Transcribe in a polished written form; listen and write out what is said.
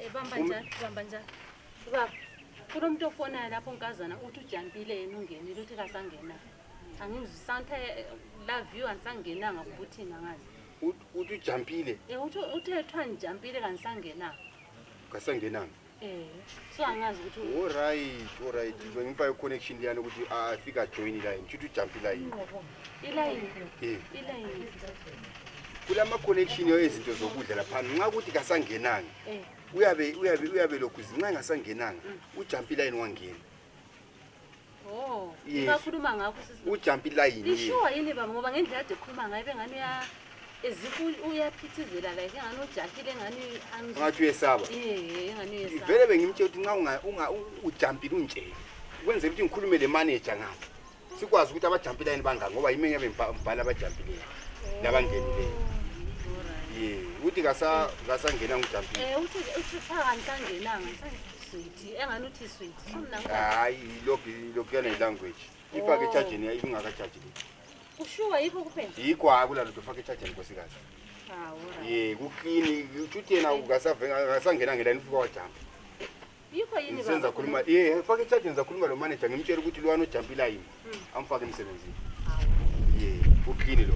bamba njani. Baba, kunomuntu ofonayo lapho nkazana uthi ujampile yena ungenile uthi kasangena. Angizisanthe love you angisangenanga kubuthini angazi. Uthi ujampile. Uthi ethwa ngijampile kanisangena. Kasangenanga. So angazi ukuthi alright ngifake connection liyana ukuthi afika join line uthi ujampile line. Ilayini. Kulama connection yezinto zokudla lapha nxa ukuthi kasangenanga. Uyabe lokhu zinxa ngasangenanga ujampile line wangena. Bakhuluma ngakho sisi. Ujampile line. Lishuwa yini baba ngoba ngendlela ade khuluma ngayo bengani ezifu uyaphithizela like engani ujakile engani angathi uyesaba. Engani uyesaba. Vele bengimtshela ukuthi nxa ujampile unjeke. Kwenze ukuthi ngikhulume le manager ngapha. Sikwazi ukuthi abajampile line bangaka ngoba yimi ngiyabe mbhala abajampile labangenileyo. Uthi kasangena ngijampile. Uthi cha kangenanga sweet engani uthi sweet somna. Hayi lokhu yana language. Ifake charging ya ingaka charge le. Ushuwa yikho kuphela. Yikho akula lutho ufake charge nkosikazi. Kuclean uthi yena ukasangena ngela nifika wajampa. Yikho yini baba? Senza khuluma fake charge ngiza khuluma lo manager ngimtshela ukuthi lwana ujampila yini. Amfake emsebenzini. Kuclean lo.